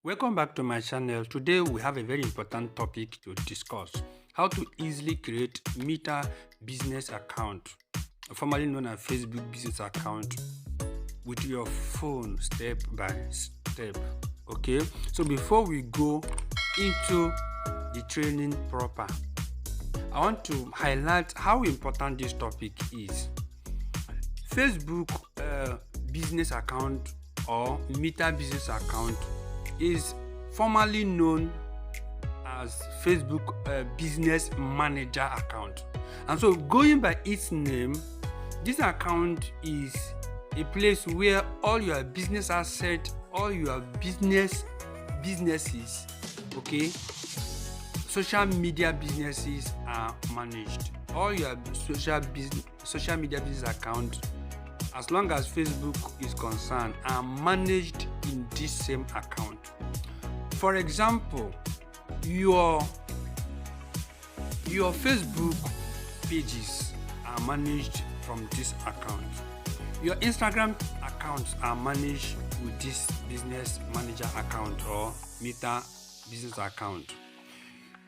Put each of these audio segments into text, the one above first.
Welcome back to my channel. Today we have a very important topic to discuss. How to easily create Meta business account, formerly known as Facebook business account, with your phone step by step. Okay, so before we go into the training proper, I want to highlight how important this topic is. Facebook business account or Meta business account is formerly known as Facebook business manager account. And so going by its name, this account is a place where all your business assets, all your businesses, okay, social media businesses are managed. All your social media business account, as long as Facebook is concerned, are managed in this same account. For example, your Facebook pages are managed from this account. Your Instagram accounts are managed with this business manager account or Meta business account.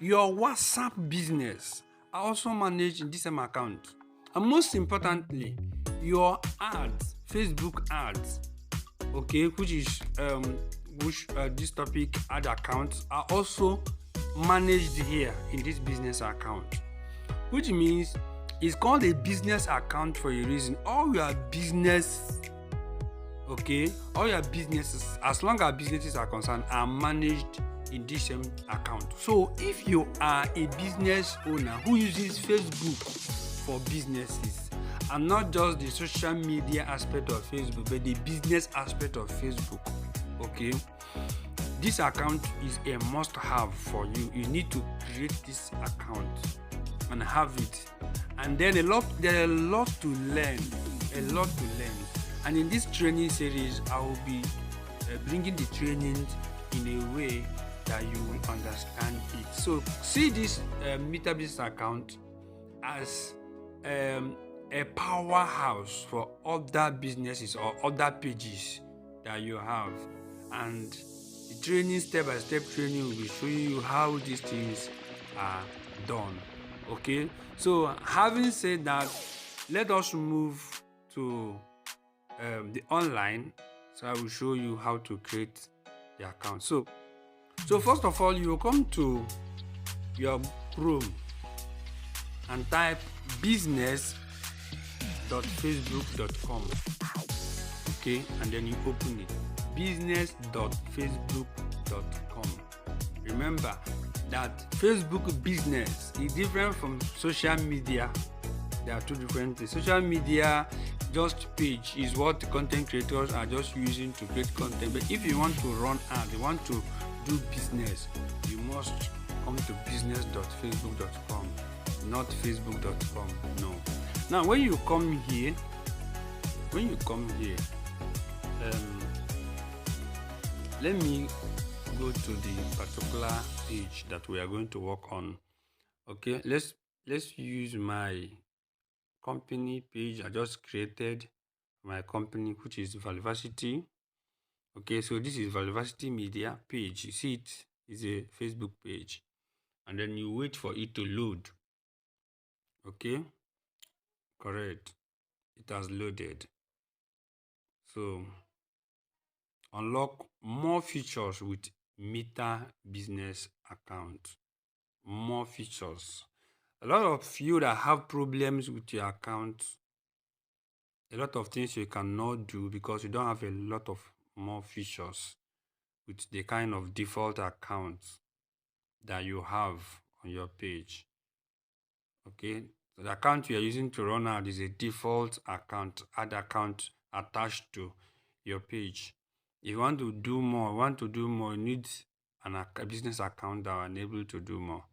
Your WhatsApp business are also managed in this same account. And most importantly, your ads, Facebook ads, okay, which this topic ad accounts are also managed here in this business account, which means it's called a business account for a reason. All your businesses, as long as businesses are concerned, are managed in this same account. So if you are a business owner who uses Facebook for businesses and not just the social media aspect of Facebook but the business aspect of Facebook, okay, this account is a must-have for you. You need to create this account and have it. And then there are a lot to learn. And in this training series, I will be bringing the trainings in a way that you will understand it. So see this Meta business account as a powerhouse for other businesses or other pages that you have. And the training, step-by-step training, will be showing you how these things are done. Okay, so having said that, let us move to the online. So I will show you how to create the account. So first of all, you will come to your Chrome and type business.facebook.com. okay, and then you open it, business.facebook.com. Remember that Facebook business is different from social media. There are two different things. Social media just page is what the content creators are just using to create content, but if you want to run ads, you want to do business, you must come to business.facebook.com, not facebook.com. No. Now when you come here, let me go to the particular page that we are going to work on. Okay, let's use my company page I just created, my company, which is Valversity. Okay, so this is Valversity Media page. You see it is a Facebook page, and then you wait for it to load. Okay, correct, it has loaded. So unlock more features with Meta business account. More features. A lot of you that have problems with your account, a lot of things you cannot do because you don't have a lot of more features with the kind of default account that you have on your page. Okay, so the account you are using to run ad is a default account, ad account attached to your page. If you want to do more, you need a business account that will enable to do more.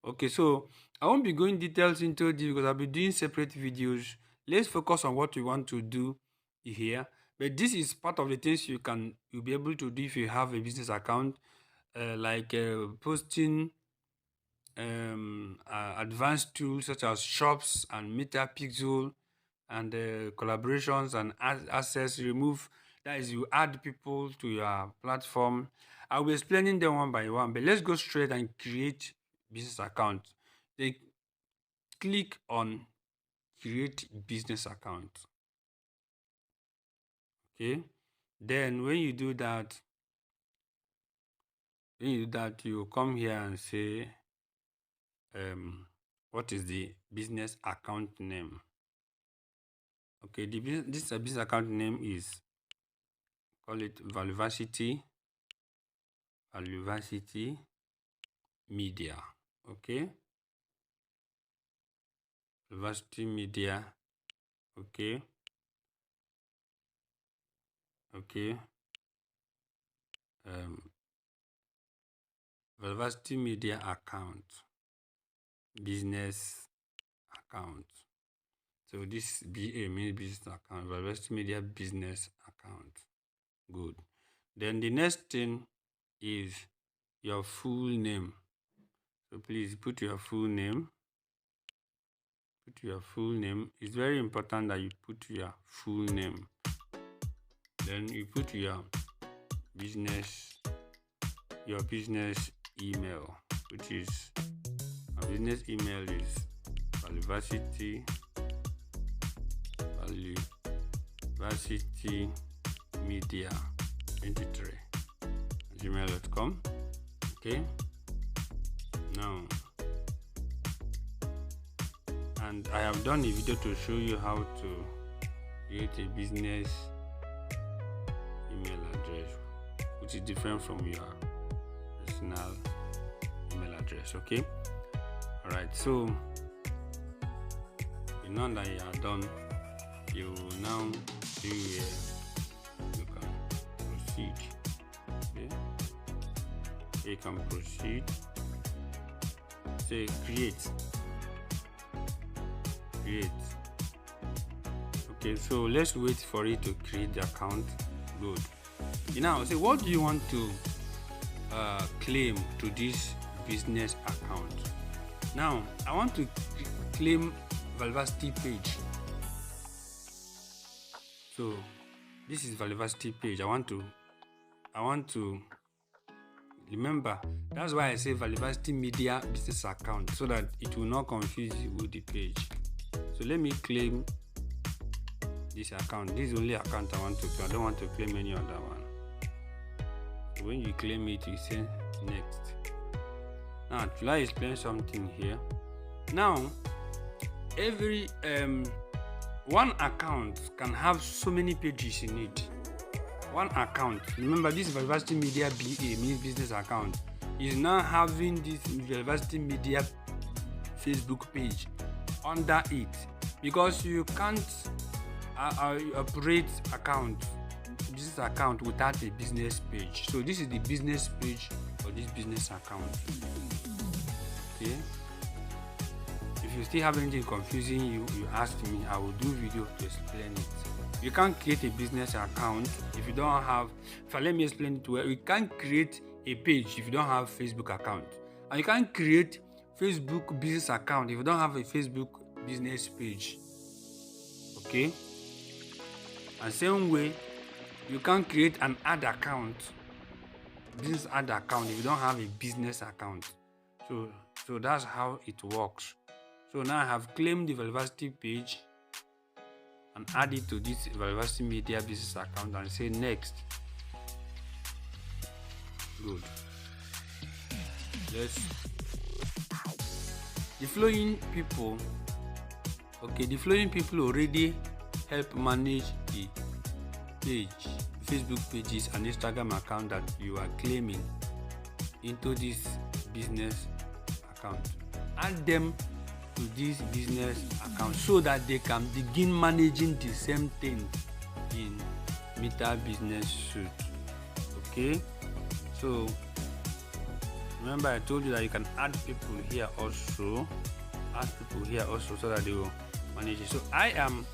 Okay, so I won't be going details into this because I'll be doing separate videos. Let's focus on what we want to do here. But this is part of the things you'll be able to do if you have a business account, like posting advanced tools such as shops and Metapixel and collaborations and assets remove. That is, you add people to your platform. I'll be explaining them one by one, but let's go straight and create business account. Then click on create business account. Okay. Then when you do that, you come here and say, what is the business account name? Okay, this business account name is, call it Valvacity Media. Okay, Valvacity Media. Okay, Valvacity Media account, business account. So this BA means business account, Valvacity Media business account. Good. Then the next thing is your full name. So please put your full name. Put your full name. It's very important that you put your full name. Then you put your business email, which is, our business email is Valvacity Media 23 gmail.com. Okay. Now, and I have done a video to show you how to create a business email address, which is different from your personal email address. Okay. All right. So now that you are done, you will now see where you can proceed. Okay. You can proceed. Say create. Okay, so let's wait for it to create the account. Good. Now, say, what do you want to claim to this business account? Now, I want to claim Valvacity page. So this is Valvacity page. I want to remember. That's why I say Valvacity Media business account, so that it will not confuse you with the page. So let me claim this account. This is the only account I want to claim. I don't want to claim any other one. So when you claim it, you say next. Now, should I explain something here? Now, every one account can have so many pages in it. One account, remember, this Valvacity Media BA means business account, is now having this Valvacity Media Facebook page under it, because you can't operate business account without a business page. So this is the business page for this business account. Okay. If you still have anything confusing you ask me. I will do video to explain it. You can't create a business account if you don't have. Let me explain it well. You can't create a page if you don't have Facebook account, and you can't create Facebook business account if you don't have a Facebook business page. Okay. And same way, you can't create an ad account, business ad account, if you don't have a business account. So that's how it works. So now I have claimed the Valvacity page and add it to this Valvacity Media business account and say next. Good. The following people already help manage the page, Facebook pages and Instagram account that you are claiming into this business account. Add them to this business account so that they can begin managing the same thing in Meta Business Suite. Okay, so remember I told you that you can add people here also, so that they will manage it. So I am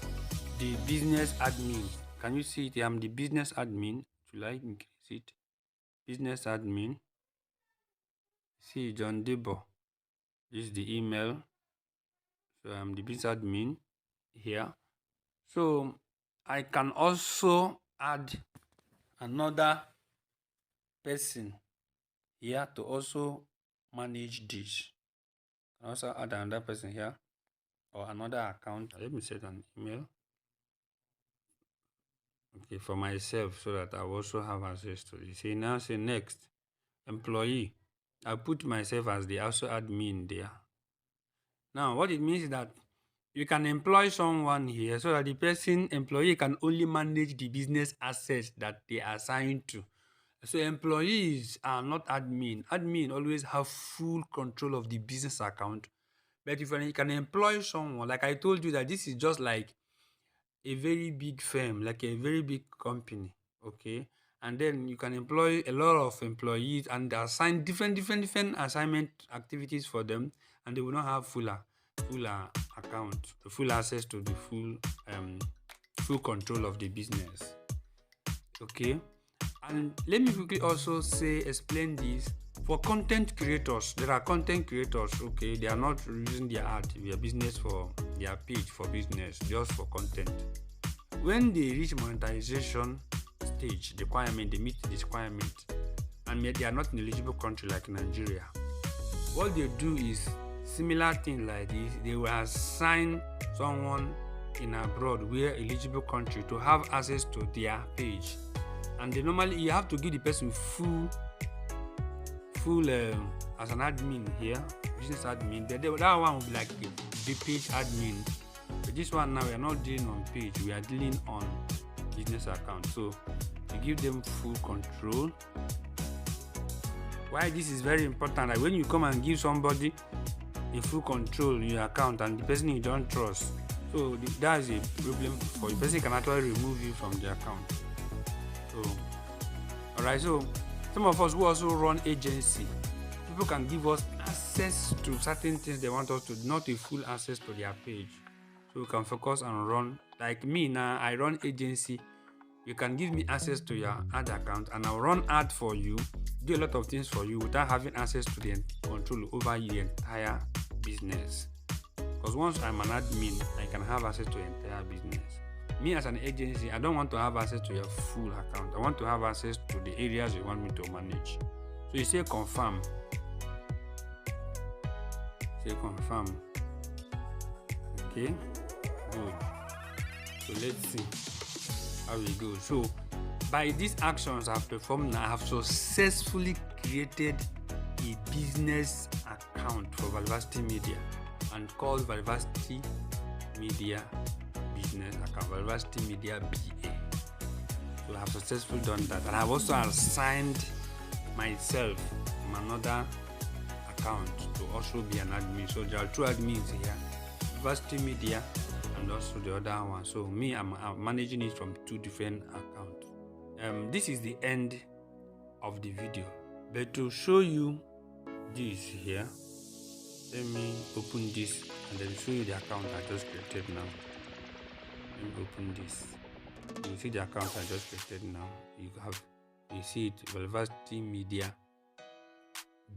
the business admin. Can you see it? I am the business admin. Should I increase it? Business admin. See, John Debo. This is the email. So I'm the business admin here. So I can also add another person here to also manage this. I also add another person here or another account. Let me set an email. Okay, for myself so that I will also have access to it. See now, say next employee. I put myself as the also admin there. Now, what it means is that you can employ someone here so that the person employee can only manage the business assets that they are assigned to. So employees are not admin. Admin always have full control of the business account. But if you can employ someone, like I told you that this is just like a very big firm, like a very big company, okay? And then you can employ a lot of employees and assign different assignment activities for them, and they will not have fuller account, the full access to the full control of the business. Okay. And let me quickly also say explain this for content creators. There are content creators, okay, they are not using their business for their page for business, just for content. When they reach monetization stage requirement, they meet this requirement, and they are not in eligible country like Nigeria. What they do is similar thing like this. They will assign someone in abroad where eligible country to have access to their page, and they normally you have to give the person full as an admin here, business admin. That one will be like the page admin. But this one now we are not dealing on page, we are dealing on business account. So you give them full control. Why this is very important? Like when you come and give somebody a full control in your account and the person you don't trust, so that is a problem for the person can actually remove you from the account. So alright, so some of us who also run agency, people can give us access to certain things they want us to, not a full access to their page. So we can focus and run. Like me now, I run agency. You can give me access to your ad account and I'll run ad for you, do a lot of things for you without having access to the control over the entire business. Because once I'm an admin, I can have access to the entire business. Me as an agency, I don't want to have access to your full account. I want to have access to the areas you want me to manage. So you say confirm. Say confirm. Okay, good. So let's see how we go. So by these actions I've performed now, I have successfully created a business account for Valvasti Media and called Valvasti Media Business Account, Valvasti Media BA. So I have successfully done that, and I've also assigned myself from another account to also be an admin. So there are two admins here, Valvasti Media and also the other one. So me, I'm managing it from two different accounts. This is the end of the video, but to show you this here, let me open this and then show you the account I just created now. Let me open this. You see the account I just created now. You see it, Valvasti Media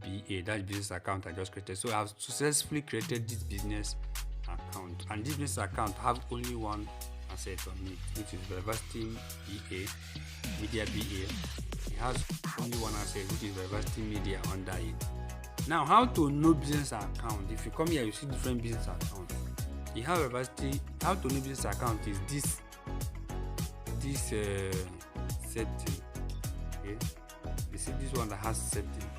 BA, that business account I just created. So I've successfully created this business account, and this business account have only one asset on it, which is Valvasti BA, Media BA. It has only one asset, which is Valvasti Media under it. Now, how to know business account? If you come here, you see different business accounts. You have Valvasti. How to know business account is this setting. Okay, you see this one that has setting.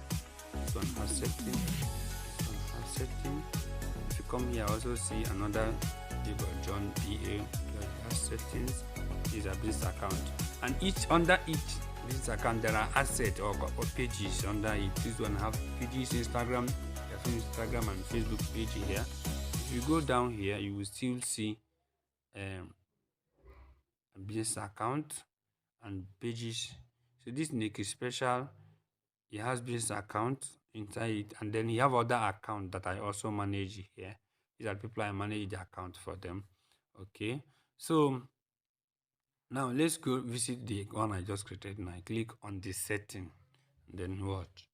This one has setting. This one has setting. If you come here, also see another. You got John BA. That has settings. These are business account, and under each business account there are assets or pages under it. This one have pages, Instagram and Facebook page here. If you go down here, you will still see a business account and pages. So this Nick is special. He has business account inside it, and then you have other account that I also manage here. These are people I manage the account for them. Okay, so now let's go visit the one I just created. Now I click on the setting, then watch.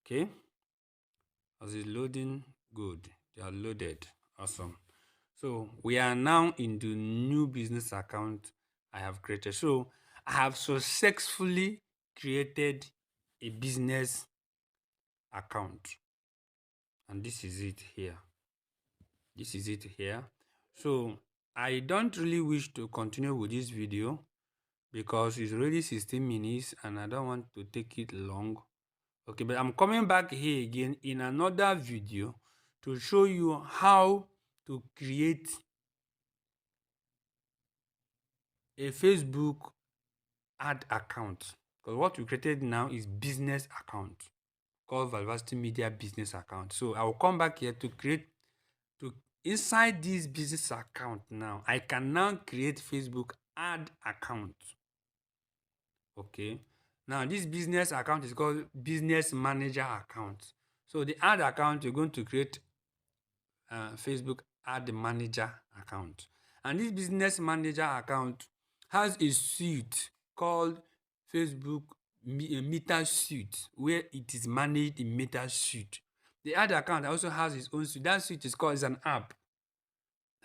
Okay, as it's loading, good. They are loaded. Awesome. So we are now in the new business account I have created. So I have successfully created a business account, and this is it here. This is it here. So I don't really wish to continue with this video because it's already 16 minutes and I don't want to take it long. Okay, but I'm coming back here again in another video to show you how to create a Facebook ad account. Because what we created now is business account called Valvasity Media Business Account. So I will come back here to create inside this business account now. I can now create Facebook ad account. Okay. Now this business account is called Business Manager account. So the ad account, you're going to create Facebook Ad Manager account. And this Business Manager account has a suite called Facebook Meta Suite, where it is managed in Meta Suite. The ad account also has its own suite. That suite is an app.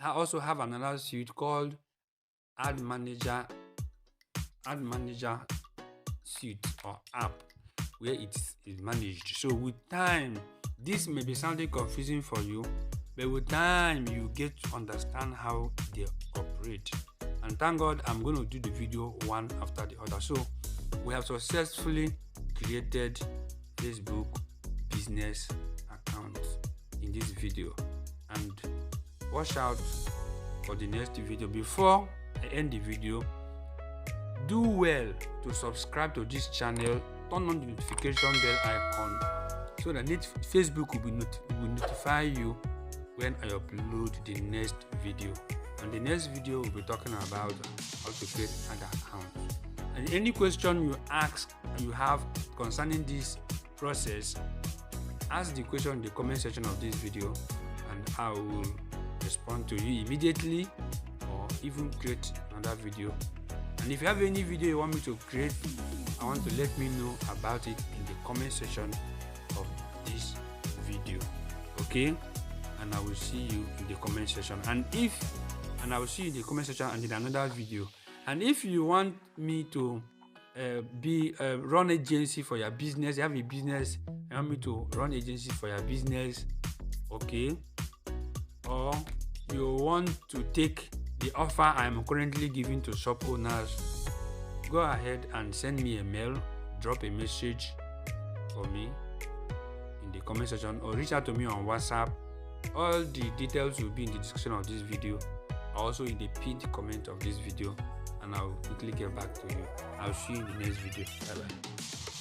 I also have another suite called Ad Manager Suite or app, where it is managed. So with time, this may be sounding confusing for you, but with time you get to understand how they operate. And thank God I'm going to do the video one after the other. So we have successfully created Facebook business account in this video, and watch out for the next video. Before I end the video, do well to subscribe to this channel, turn on the notification bell icon so that Facebook will notify you when I upload the next video. And the next video will be talking about how to create an account. And any question you have concerning this process, ask the question in the comment section of this video and I will respond to you immediately or even create another video. And if you have any video you want me to create, I want to let me know about it in the comment section of this video. Okay? And I will see you in the comment section. And I will see you in the comment section and in another video. And if you want me to run agency for your business, you have a business, you want me to run agency for your business, okay? Or you want to take the offer I am currently giving to shop owners, go ahead and send me a mail, drop a message for me in the comment section, or reach out to me on WhatsApp. All the details will be in the description of this video, also in the pinned comment of this video, and I'll quickly get back to you. I'll see you in the next video. Bye bye.